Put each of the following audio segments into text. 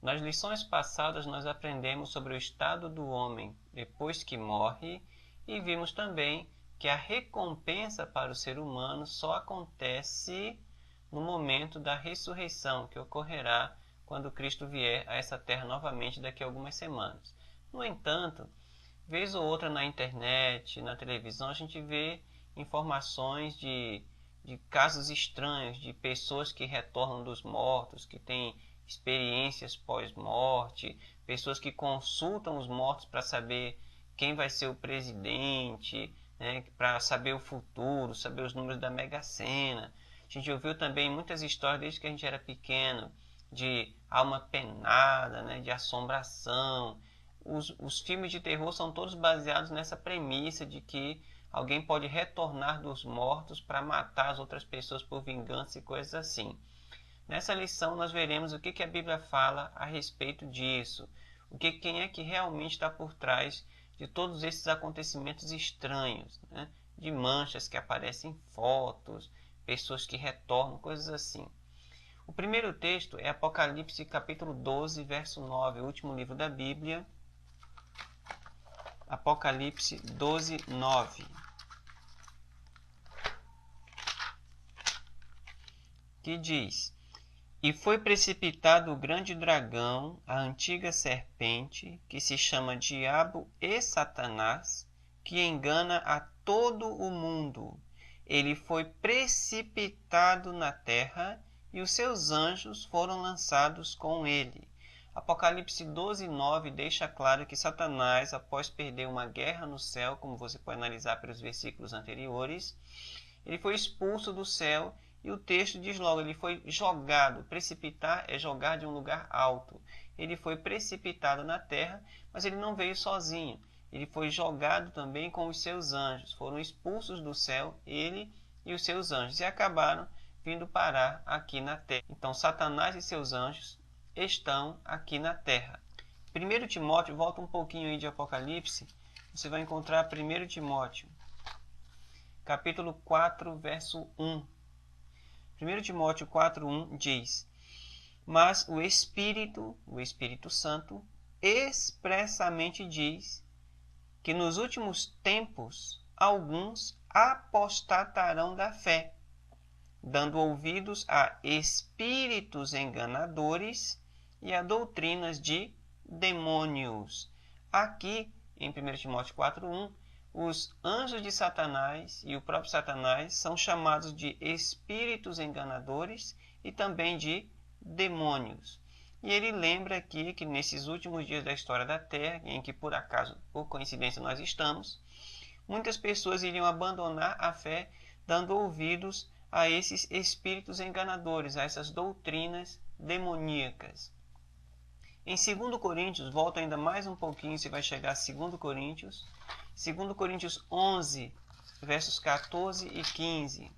Nas lições passadas nós aprendemos sobre o estado do homem depois que morre e vimos também que a recompensa para o ser humano só acontece no momento da ressurreição, que ocorrerá quando Cristo vier a essa terra novamente daqui a algumas semanas. No entanto, vez ou outra na internet, na televisão, a gente vê informações de casos estranhos, de pessoas que retornam dos mortos, que têm experiências pós-morte, pessoas que consultam os mortos para saber quem vai ser o presidente, né, para saber o futuro, saber os números da Mega Sena. A gente ouviu também muitas histórias desde que a gente era pequeno, de alma penada, né, de assombração. Os filmes de terror são todos baseados nessa premissa de que alguém pode retornar dos mortos para matar as outras pessoas por vingança e coisas assim. Nessa lição nós veremos o que a Bíblia fala a respeito disso, quem é que realmente está por trás de todos esses acontecimentos estranhos, né? De manchas que aparecem em fotos, pessoas que retornam, coisas assim. O primeiro texto é Apocalipse capítulo 12, verso 9, o último livro da Bíblia. Apocalipse 12, 9. Que diz: E foi precipitado o grande dragão, a antiga serpente, que se chama Diabo e Satanás, que engana a todo o mundo. Ele foi precipitado na terra e os seus anjos foram lançados com ele. Apocalipse 12, 9 deixa claro que Satanás, após perder uma guerra no céu, como você pode analisar pelos versículos anteriores, ele foi expulso do céu e o texto diz logo, ele foi jogado. Precipitar é jogar de um lugar alto. Ele foi precipitado na terra, mas ele não veio sozinho. Ele foi jogado também com os seus anjos. Foram expulsos do céu, ele e os seus anjos, e acabaram vindo parar aqui na terra. Então, Satanás e seus anjos estão aqui na terra. 1 Timóteo, volta um pouquinho aí de Apocalipse, você vai encontrar 1 Timóteo, capítulo 4, verso 1. 1 Timóteo 4,1 diz: Mas o Espírito Santo, expressamente diz que nos últimos tempos alguns apostatarão da fé, dando ouvidos a espíritos enganadores e a doutrinas de demônios. Aqui, em 1 Timóteo 4,1, os anjos de Satanás e o próprio Satanás são chamados de espíritos enganadores e também de demônios. E ele lembra aqui que nesses últimos dias da história da Terra, em que por acaso, por coincidência, nós estamos, muitas pessoas iriam abandonar a fé, dando ouvidos a esses espíritos enganadores, a essas doutrinas demoníacas. Em 2 Coríntios, volta ainda mais um pouquinho, você vai chegar a 2 Coríntios, 2 Coríntios 11, versos 14 e 15.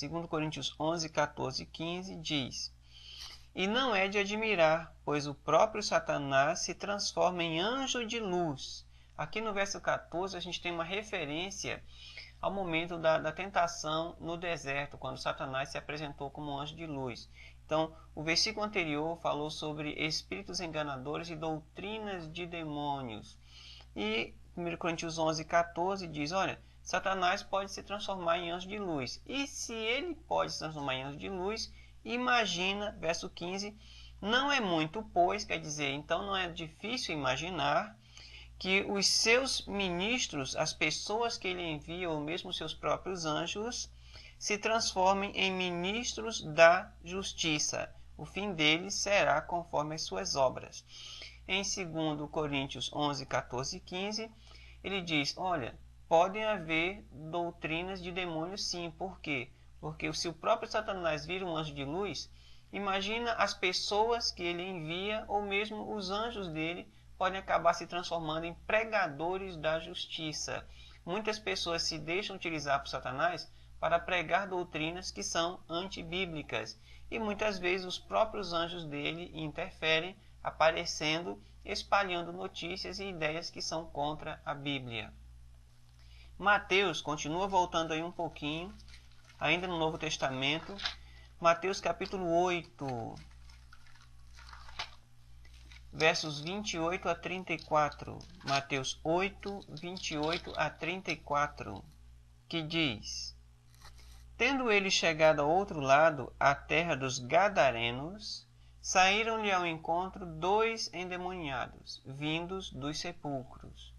2 Coríntios 11, 14 e 15 diz: E não é de admirar, pois o próprio Satanás se transforma em anjo de luz. Aqui no verso 14 a gente tem uma referência ao momento da tentação no deserto, quando Satanás se apresentou como anjo de luz. Então, o versículo anterior falou sobre espíritos enganadores e doutrinas de demônios. E 1 Coríntios 11, 14 diz, olha, Satanás pode se transformar em anjo de luz. E se ele pode se transformar em anjo de luz, imagina, verso 15, não é muito, pois, quer dizer, então não é difícil imaginar que os seus ministros, as pessoas que ele envia, ou mesmo seus próprios anjos, se transformem em ministros da justiça. O fim deles será conforme as suas obras. Em 2 Coríntios 11, 14 e 15, ele diz, olha, podem haver doutrinas de demônios sim. Por quê? Porque se o próprio Satanás vira um anjo de luz, imagina as pessoas que ele envia, ou mesmo os anjos dele, podem acabar se transformando em pregadores da justiça. Muitas pessoas se deixam utilizar por Satanás para pregar doutrinas que são antibíblicas. E muitas vezes os próprios anjos dele interferem, aparecendo, espalhando notícias e ideias que são contra a Bíblia. Mateus continua voltando aí um pouquinho, ainda no Novo Testamento. Mateus capítulo 8, versos 28 a 34. Mateus 8, 28 a 34, que diz: Tendo ele chegado ao outro lado, à terra dos Gadarenos, saíram-lhe ao encontro 2 endemoniados, vindos dos sepulcros.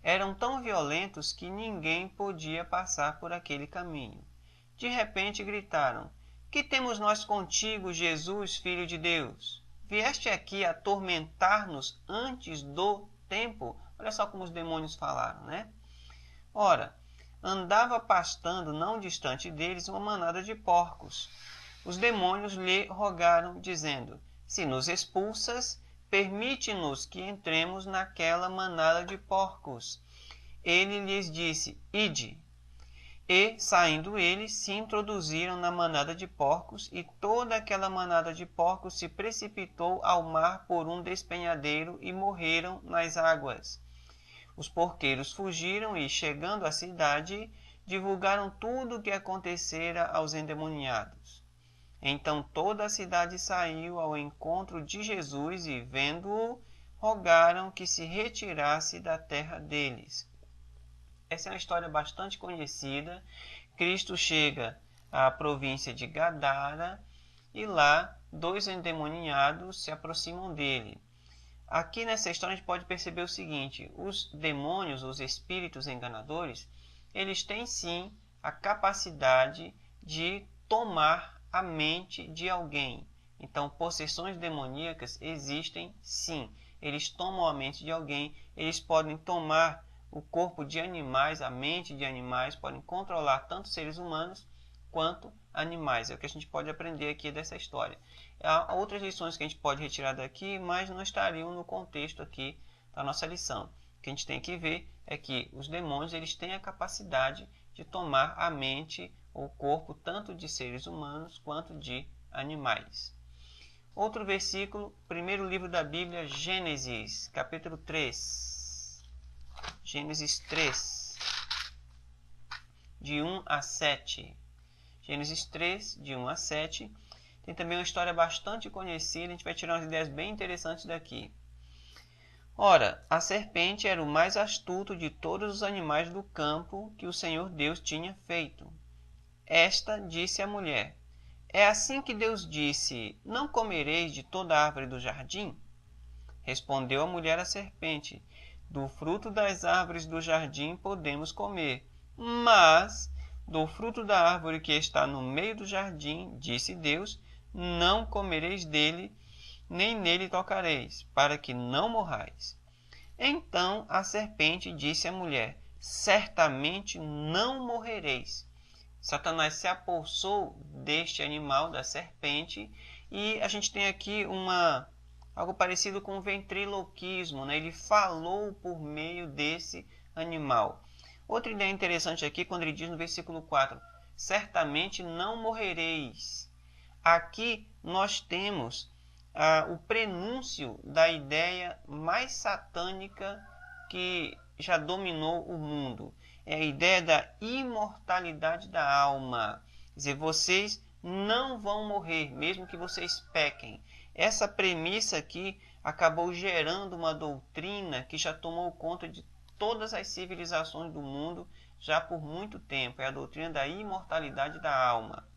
Eram tão violentos que ninguém podia passar por aquele caminho. De repente gritaram: Que temos nós contigo, Jesus, Filho de Deus? Vieste aqui atormentar-nos antes do tempo? Olha só como os demônios falaram, né? Ora, andava pastando não distante deles uma manada de porcos. Os demônios lhe rogaram, dizendo: Se nos expulsas, permite-nos que entremos naquela manada de porcos. Ele lhes disse: Ide. E, saindo eles, se introduziram na manada de porcos, e toda aquela manada de porcos se precipitou ao mar por um despenhadeiro e morreram nas águas. Os porqueiros fugiram e, chegando à cidade, divulgaram tudo o que acontecera aos endemoniados. Então toda a cidade saiu ao encontro de Jesus e, vendo-o, rogaram que se retirasse da terra deles. Essa é uma história bastante conhecida. Cristo chega à província de Gadara e lá 2 endemoniados se aproximam dele. Aqui nessa história a gente pode perceber o seguinte: os demônios, os espíritos enganadores, eles têm sim a capacidade de tomar a mente de alguém. Então, possessões demoníacas existem sim. Eles tomam a mente de alguém, eles podem tomar o corpo de animais, a mente de animais, podem controlar tanto seres humanos quanto animais. É o que a gente pode aprender aqui dessa história. Há outras lições que a gente pode retirar daqui, mas não estariam no contexto aqui da nossa lição. O que a gente tem que ver é que os demônios eles têm a capacidade de tomar a mente ou o corpo tanto de seres humanos quanto de animais. Outro versículo, primeiro livro da Bíblia, Gênesis, capítulo 3. Gênesis 3, de 1 a 7. Gênesis 3, de 1 a 7. Tem também uma história bastante conhecida, a gente vai tirar umas ideias bem interessantes daqui. Ora, a serpente era o mais astuto de todos os animais do campo que o Senhor Deus tinha feito. Esta disse à mulher: É assim que Deus disse: Não comereis de toda a árvore do jardim? Respondeu a mulher à serpente: Do fruto das árvores do jardim podemos comer, mas do fruto da árvore que está no meio do jardim, disse Deus, não comereis dele, nem nele tocareis, para que não morrais. Então a serpente disse à mulher: Certamente não morrereis. Satanás se apossou deste animal, da serpente, e a gente tem aqui algo parecido com o ventriloquismo, né? Ele falou por meio desse animal. Outra ideia interessante aqui, quando ele diz no versículo 4, certamente não morrereis. Aqui nós temos o prenúncio da ideia mais satânica que já dominou o mundo. É a ideia da imortalidade da alma. Quer dizer, vocês não vão morrer, mesmo que vocês pequem. Essa premissa aqui acabou gerando uma doutrina que já tomou conta de todas as civilizações do mundo já por muito tempo. É a doutrina da imortalidade da alma.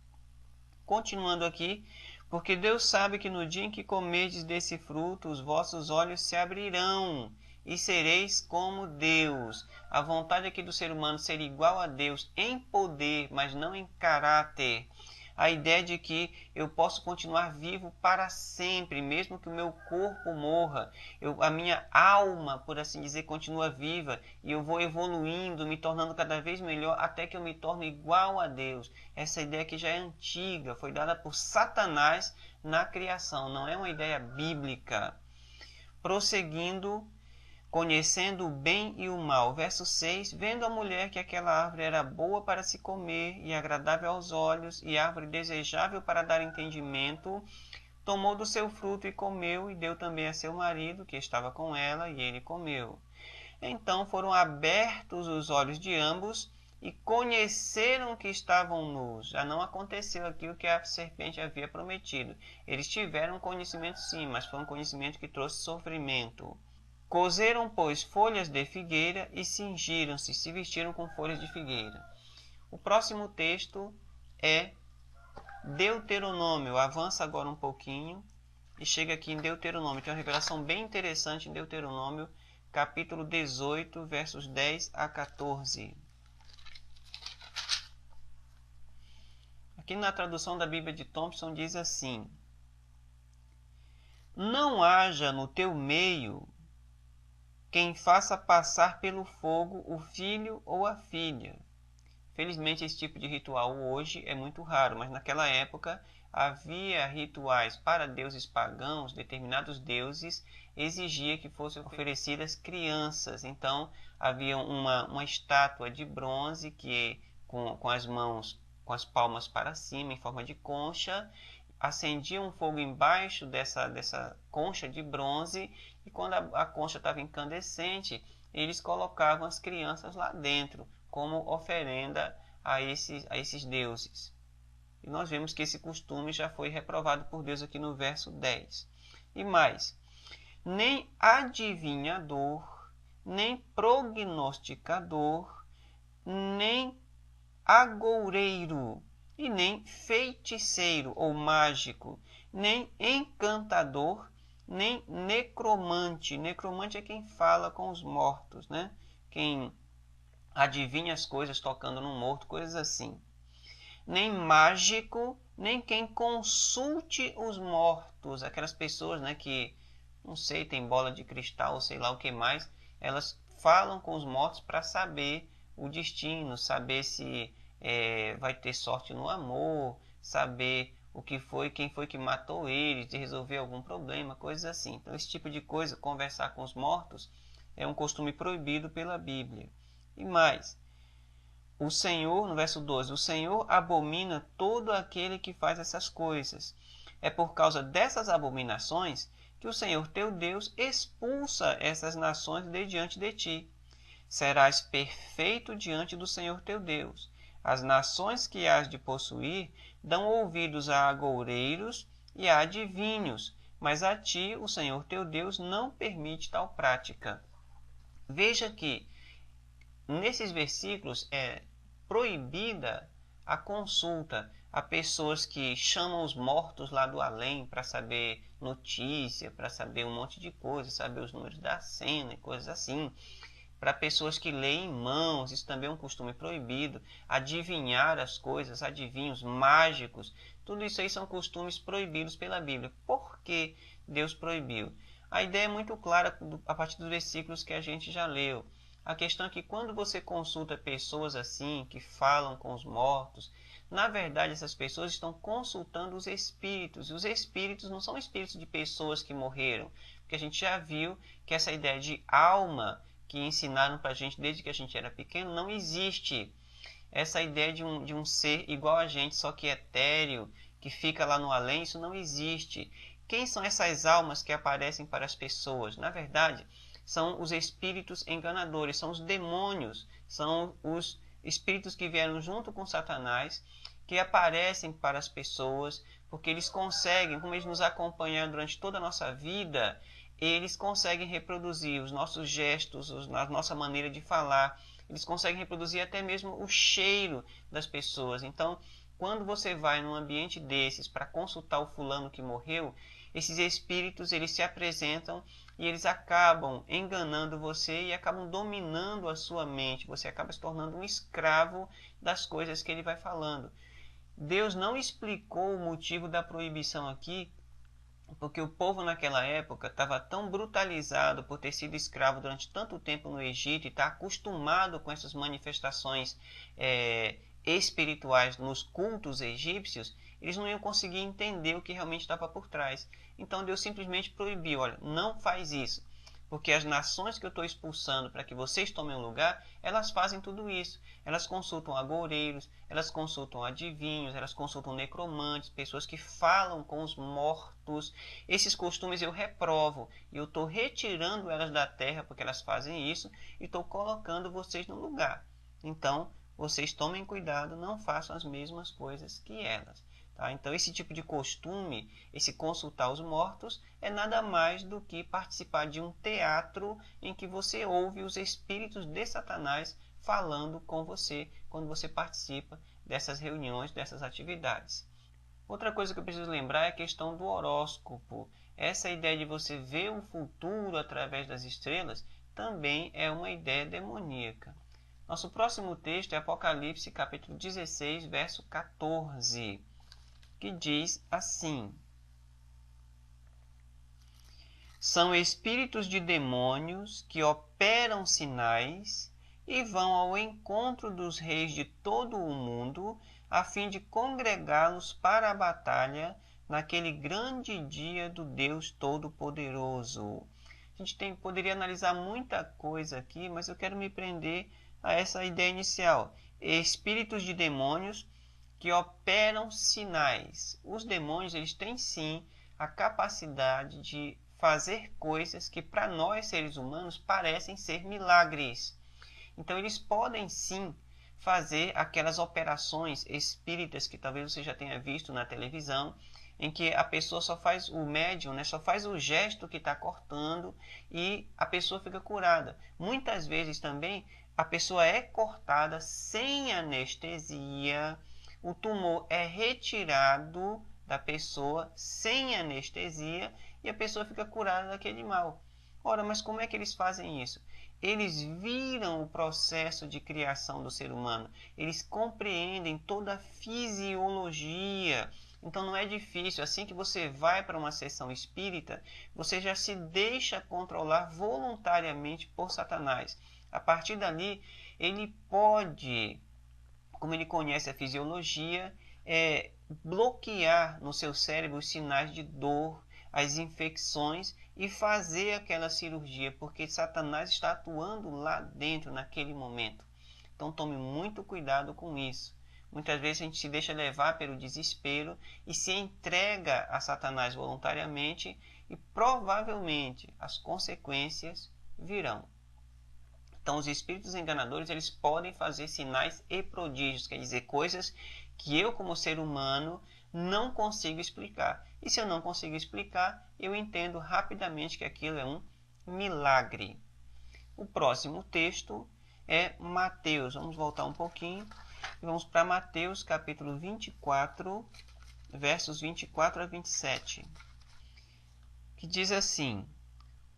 Continuando aqui, porque Deus sabe que no dia em que comerdes desse fruto, os vossos olhos se abrirão e sereis como Deus. A vontade aqui do ser humano ser igual a Deus em poder, mas não em caráter. A ideia de que eu posso continuar vivo para sempre, mesmo que o meu corpo morra. A minha alma, por assim dizer, continua viva e eu vou evoluindo, me tornando cada vez melhor até que eu me torne igual a Deus. Essa ideia que já é antiga, foi dada por Satanás na criação, não é uma ideia bíblica. Prosseguindo, conhecendo o bem e o mal. Verso 6, vendo a mulher que aquela árvore era boa para se comer e agradável aos olhos e árvore desejável para dar entendimento, tomou do seu fruto e comeu e deu também a seu marido que estava com ela e ele comeu. Então foram abertos os olhos de ambos e conheceram que estavam nus. Já não aconteceu aqui o que a serpente havia prometido. Eles tiveram conhecimento sim, mas foi um conhecimento que trouxe sofrimento. Cozeram, pois, folhas de figueira e cingiram-se, se vestiram com folhas de figueira. O próximo texto é Deuteronômio. Avança agora um pouquinho e chega aqui em Deuteronômio. Tem uma revelação bem interessante em Deuteronômio, capítulo 18, versos 10 a 14. Aqui na tradução da Bíblia de Thompson diz assim: não haja no teu meio quem faça passar pelo fogo o filho ou a filha. Felizmente esse tipo de ritual hoje é muito raro, mas naquela época havia rituais para deuses pagãos, determinados deuses exigia que fossem oferecidas crianças. Então havia uma estátua de bronze que com as mãos, com as palmas para cima em forma de concha, acendia um fogo embaixo dessa concha de bronze, e quando a concha estava incandescente, eles colocavam as crianças lá dentro como oferenda a esses deuses. E nós vemos que esse costume já foi reprovado por Deus aqui no verso 10. E mais, nem adivinhador, nem prognosticador, nem agoureiro, e nem feiticeiro ou mágico, nem encantador, nem necromante. Necromante é quem fala com os mortos, né? Quem adivinha as coisas tocando no morto, coisas assim. Nem mágico, nem quem consulte os mortos. Aquelas pessoas, né, que, não sei, tem bola de cristal, sei lá o que mais, elas falam com os mortos para saber o destino, saber se vai ter sorte no amor, saber quem foi que matou eles, de resolver algum problema, coisas assim. Então esse tipo de coisa, conversar com os mortos, é um costume proibido pela Bíblia. E mais, o Senhor, no verso 12, o Senhor abomina todo aquele que faz essas coisas. É por causa dessas abominações que o Senhor teu Deus expulsa essas nações de diante de ti. Serás perfeito diante do Senhor teu Deus. As nações que hás de possuir dão ouvidos a agoureiros e a adivinhos, mas a ti o Senhor teu Deus não permite tal prática. Veja que nesses versículos é proibida a consulta a pessoas que chamam os mortos lá do além para saber notícia, para saber um monte de coisas, saber os números da cena e coisas assim. Para pessoas que leem mãos, isso também é um costume proibido. Adivinhar as coisas, adivinhos mágicos, tudo isso aí são costumes proibidos pela Bíblia. Por que Deus proibiu? A ideia é muito clara a partir dos versículos que a gente já leu. A questão é que quando você consulta pessoas assim, que falam com os mortos, na verdade essas pessoas estão consultando os espíritos. E os espíritos não são espíritos de pessoas que morreram, porque a gente já viu que essa ideia de alma que ensinaram para a gente desde que a gente era pequeno não existe. Essa ideia de um ser igual a gente, só que etéreo, que fica lá no além, isso não existe. Quem são essas almas que aparecem para as pessoas? Na verdade, são os espíritos enganadores, são os demônios, são os espíritos que vieram junto com Satanás, que aparecem para as pessoas, porque eles conseguem, como eles nos acompanham durante toda a nossa vida, eles conseguem reproduzir os nossos gestos, a nossa maneira de falar, eles conseguem reproduzir até mesmo o cheiro das pessoas. Então, quando você vai num ambiente desses para consultar o fulano que morreu, esses espíritos eles se apresentam e eles acabam enganando você e acabam dominando a sua mente. Você acaba se tornando um escravo das coisas que ele vai falando. Deus não explicou o motivo da proibição aqui, porque o povo naquela época estava tão brutalizado por ter sido escravo durante tanto tempo no Egito e está acostumado com essas manifestações espirituais nos cultos egípcios, eles não iam conseguir entender o que realmente estava por trás. Então Deus simplesmente proibiu, olha, não faz isso, porque as nações que eu estou expulsando para que vocês tomem um lugar, elas fazem tudo isso. Elas consultam agoureiros, elas consultam adivinhos, elas consultam necromantes, pessoas que falam com os mortos. Esses costumes eu reprovo e eu estou retirando elas da terra porque elas fazem isso e estou colocando vocês no lugar. Então, vocês tomem cuidado, não façam as mesmas coisas que elas. Tá? Então, esse tipo de costume, esse consultar os mortos, é nada mais do que participar de um teatro em que você ouve os espíritos de Satanás falando com você quando você participa dessas reuniões, dessas atividades. Outra coisa que eu preciso lembrar é a questão do horóscopo. Essa ideia de você ver o futuro através das estrelas também é uma ideia demoníaca. Nosso próximo texto é Apocalipse, capítulo 16, verso 14, que diz assim: são espíritos de demônios que operam sinais e vão ao encontro dos reis de todo o mundo, a fim de congregá-los para a batalha naquele grande dia do Deus Todo-Poderoso. A gente poderia analisar muita coisa aqui, mas eu quero me prender a essa ideia inicial. Espíritos de demônios que operam sinais. Os demônios, eles têm sim a capacidade de fazer coisas que para nós seres humanos parecem ser milagres. Então eles podem sim fazer aquelas operações espíritas que talvez você já tenha visto na televisão, em que a pessoa só faz, o médium, né, só faz o gesto que está cortando e a pessoa fica curada. Muitas vezes também a pessoa é cortada sem anestesia, o tumor é retirado da pessoa sem anestesia e a pessoa fica curada daquele mal. Ora, mas como é que eles fazem isso? Eles viram o processo de criação do ser humano, eles compreendem toda a fisiologia. Então não é difícil, assim que você vai para uma sessão espírita, você já se deixa controlar voluntariamente por Satanás. A partir dali, ele pode, como ele conhece a fisiologia, bloquear no seu cérebro os sinais de dor, as infecções e fazer aquela cirurgia, porque Satanás está atuando lá dentro naquele momento. Então tome muito cuidado com isso. Muitas vezes a gente se deixa levar pelo desespero e se entrega a Satanás voluntariamente e provavelmente as consequências virão. Então os espíritos enganadores, eles podem fazer sinais e prodígios, quer dizer, coisas que eu como ser humano não consigo explicar. E se eu não consigo explicar, eu entendo rapidamente que aquilo é um milagre. O próximo texto é Mateus. Vamos voltar um pouquinho e vamos para Mateus capítulo 24, versos 24 a 27, que diz assim: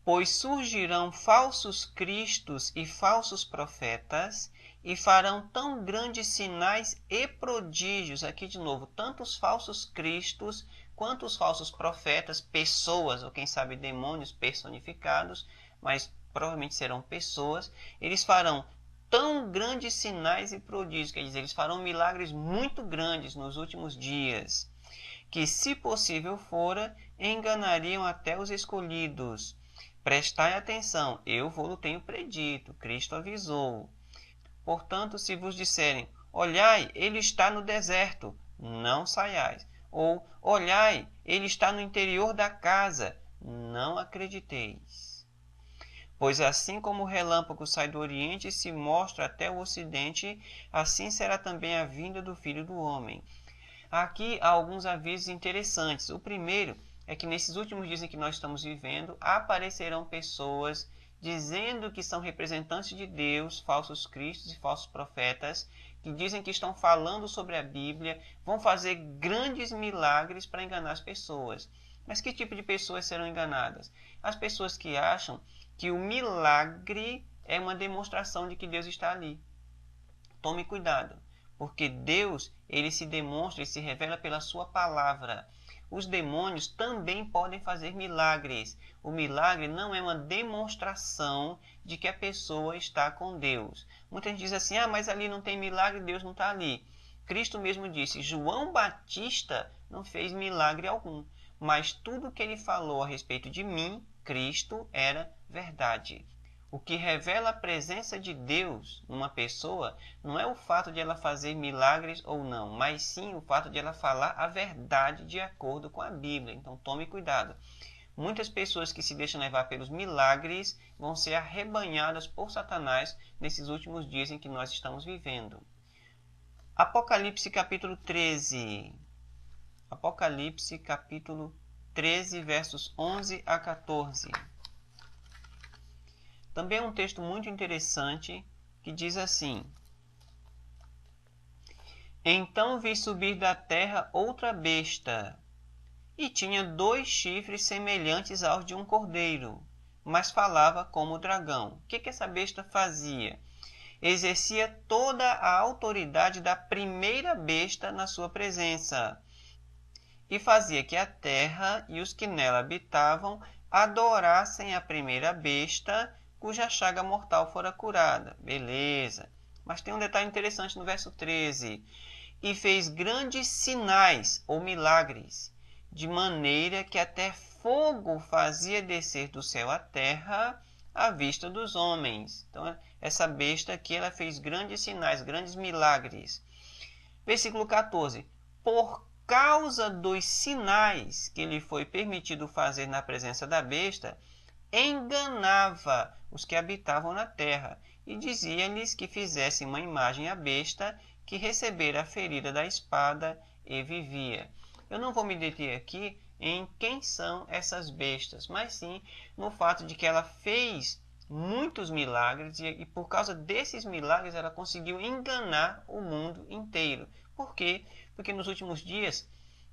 pois surgirão falsos cristos e falsos profetas, e farão tão grandes sinais e prodígios. Aqui de novo, tanto os falsos cristos quanto os falsos profetas, pessoas, ou quem sabe demônios personificados, mas provavelmente serão pessoas, eles farão tão grandes sinais e prodígios, quer dizer, eles farão milagres muito grandes nos últimos dias, que, se possível fora, enganariam até os escolhidos. Prestai atenção, eu vou-lo tenho predito, Cristo avisou. Portanto, se vos disserem, olhai, ele está no deserto, não saiais. Ou, olhai, ele está no interior da casa, não acrediteis. Pois assim como o relâmpago sai do oriente e se mostra até o ocidente, assim será também a vinda do Filho do Homem. Aqui há alguns avisos interessantes. O primeiro é que nesses últimos dias em que nós estamos vivendo, aparecerão pessoas dizendo que são representantes de Deus, falsos cristos e falsos profetas, que dizem que estão falando sobre a Bíblia, vão fazer grandes milagres para enganar as pessoas. Mas que tipo de pessoas serão enganadas? As pessoas que acham que o milagre é uma demonstração de que Deus está ali. Tome cuidado, porque Deus, ele se demonstra e se revela pela sua palavra. Os demônios também podem fazer milagres. O milagre não é uma demonstração de que a pessoa está com Deus. Muita gente diz assim, mas ali não tem milagre, Deus não está ali. Cristo mesmo disse, João Batista não fez milagre algum, mas tudo que ele falou a respeito de mim, Cristo, era verdade. O que revela a presença de Deus numa pessoa não é o fato de ela fazer milagres ou não, mas sim o fato de ela falar a verdade de acordo com a Bíblia. Então tome cuidado. Muitas pessoas que se deixam levar pelos milagres vão ser arrebanhadas por Satanás nesses últimos dias em que nós estamos vivendo. Apocalipse capítulo 13. Apocalipse capítulo 13, versos 11 a 14. Também é um texto muito interessante que diz assim: Então vi subir da terra outra besta, e tinha 2 chifres semelhantes aos de um cordeiro, mas falava como dragão. O que essa besta fazia? Exercia toda a autoridade da primeira besta na sua presença, e fazia que a terra e os que nela habitavam adorassem a primeira besta, cuja chaga mortal fora curada. Beleza. Mas tem um detalhe interessante no verso 13. E fez grandes sinais ou milagres, de maneira que até fogo fazia descer do céu à terra à vista dos homens. Então, essa besta aqui, ela fez grandes sinais, grandes milagres. Versículo 14. Por causa dos sinais que lhe foi permitido fazer na presença da besta, enganava os que habitavam na terra e dizia-lhes que fizessem uma imagem à besta que recebera a ferida da espada e vivia. Eu não vou me deter aqui em quem são essas bestas, mas sim no fato de que ela fez muitos milagres e por causa desses milagres ela conseguiu enganar o mundo inteiro. Por quê? Porque nos últimos dias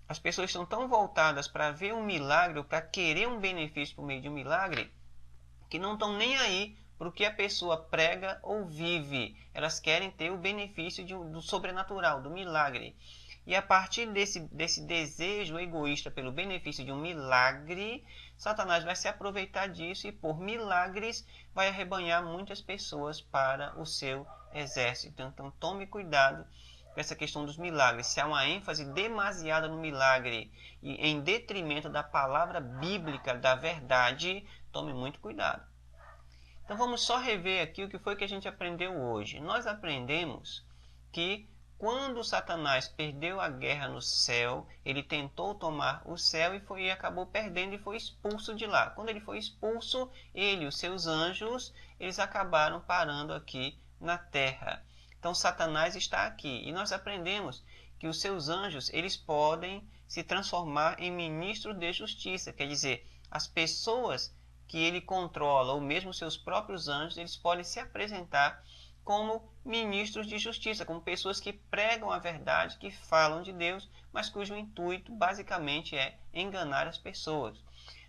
as pessoas estão tão voltadas para ver um milagre ou para querer um benefício por meio de um milagre que não estão nem aí para o que a pessoa prega ou vive. Elas querem ter o benefício do sobrenatural, do milagre. E a partir desse desejo egoísta pelo benefício de um milagre, Satanás vai se aproveitar disso e por milagres vai arrebanhar muitas pessoas para o seu exército. Então tome cuidado com essa questão dos milagres. Se há uma ênfase demasiada no milagre e em detrimento da palavra bíblica, da verdade, tome muito cuidado. Então vamos só rever aqui o que foi que a gente aprendeu hoje. Nós aprendemos que quando Satanás perdeu a guerra no céu, ele tentou tomar o céu e acabou perdendo e foi expulso de lá. Quando ele foi expulso, ele e os seus anjos, eles acabaram parando aqui na terra. Então Satanás está aqui e nós aprendemos que os seus anjos, eles podem se transformar em ministros de justiça, quer dizer, as pessoas que ele controla, ou mesmo seus próprios anjos, eles podem se apresentar como ministros de justiça, como pessoas que pregam a verdade, que falam de Deus, mas cujo intuito basicamente é enganar as pessoas.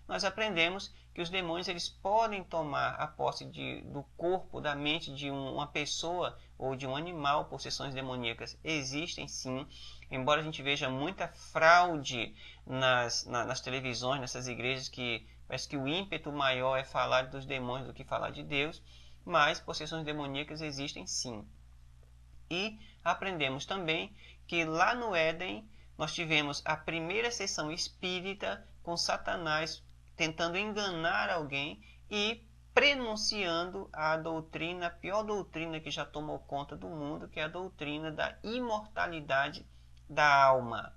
Nós aprendemos que os demônios eles podem tomar a posse do corpo, da mente de uma pessoa ou de um animal. Possessões demoníacas existem sim, embora a gente veja muita fraude nas televisões, nessas igrejas que parece que o ímpeto maior é falar dos demônios do que falar de Deus, mas possessões demoníacas existem sim. E aprendemos também que lá no Éden nós tivemos a primeira sessão espírita com Satanás tentando enganar alguém e prenunciando a doutrina, a pior doutrina que já tomou conta do mundo, que é a doutrina da imortalidade da alma.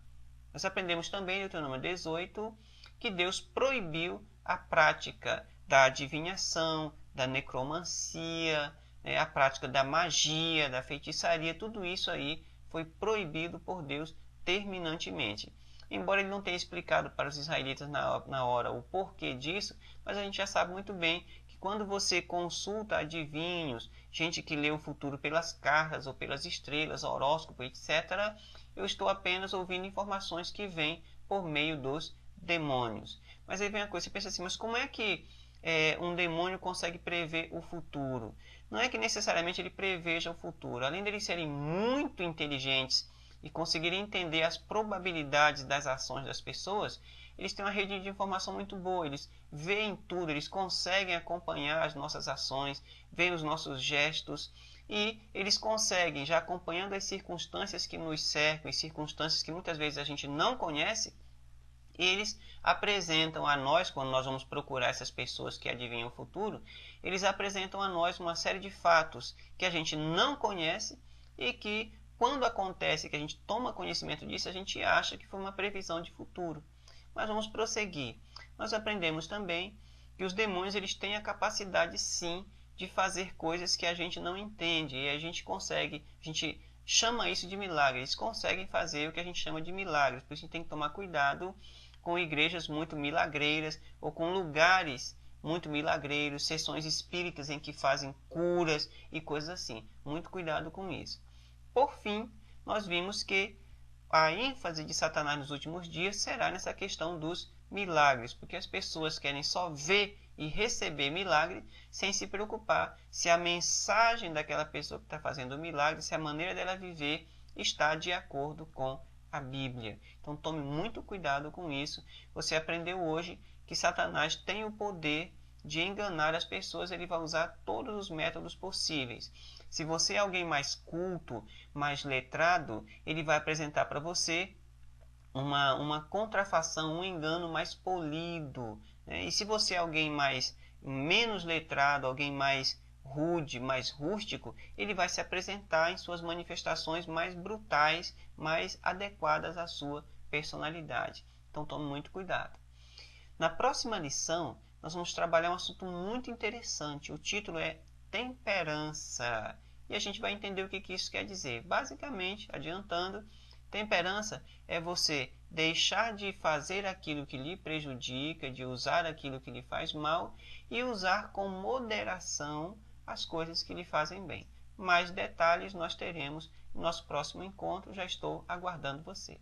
Nós aprendemos também, em Deuteronômio 18, que Deus proibiu a prática da adivinhação, da necromancia, a prática da magia, da feitiçaria, tudo isso aí foi proibido por Deus terminantemente. Embora ele não tenha explicado para os israelitas na hora o porquê disso, mas a gente já sabe muito bem que quando você consulta adivinhos, gente que lê o futuro pelas cartas ou pelas estrelas, horóscopo, etc., eu estou apenas ouvindo informações que vêm por meio dos demônios. Mas aí vem a coisa, você pensa assim, mas como é que um demônio consegue prever o futuro? Não é que necessariamente ele preveja o futuro. Além de eles serem muito inteligentes e conseguirem entender as probabilidades das ações das pessoas, eles têm uma rede de informação muito boa. Eles veem tudo, eles conseguem acompanhar as nossas ações, veem os nossos gestos e eles conseguem, já acompanhando as circunstâncias que nos cercam, as circunstâncias que muitas vezes a gente não conhece, eles apresentam a nós, quando nós vamos procurar essas pessoas que adivinham o futuro, eles apresentam a nós uma série de fatos que a gente não conhece e que, quando acontece, que a gente toma conhecimento disso, a gente acha que foi uma previsão de futuro. Mas vamos prosseguir. Nós aprendemos também que os demônios eles têm a capacidade, sim, de fazer coisas que a gente não entende. E a gente consegue, a gente chama isso de milagre. Eles conseguem fazer o que a gente chama de milagres. Por isso a gente tem que tomar cuidado com igrejas muito milagreiras ou com lugares muito milagreiros, sessões espíritas em que fazem curas e coisas assim. Muito cuidado com isso. Por fim, nós vimos que a ênfase de Satanás nos últimos dias será nessa questão dos milagres, porque as pessoas querem só ver e receber milagre sem se preocupar se a mensagem daquela pessoa que está fazendo o milagre, se a maneira dela viver está de acordo com a Bíblia. Então tome muito cuidado com isso. Você aprendeu hoje que Satanás tem o poder de enganar as pessoas, ele vai usar todos os métodos possíveis. Se você é alguém mais culto, mais letrado, ele vai apresentar para você uma contrafação, um engano mais polido, né? E se você é alguém menos letrado, alguém mais rude, mais rústico, ele vai se apresentar em suas manifestações mais brutais, mais adequadas à sua personalidade. Então tome muito cuidado. Na próxima lição, nós vamos trabalhar um assunto muito interessante. O título é temperança. E a gente vai entender o que isso quer dizer. Basicamente, adiantando, temperança é você deixar de fazer aquilo que lhe prejudica, de usar aquilo que lhe faz mal e usar com moderação as coisas que lhe fazem bem. Mais detalhes nós teremos no nosso próximo encontro. Já estou aguardando você.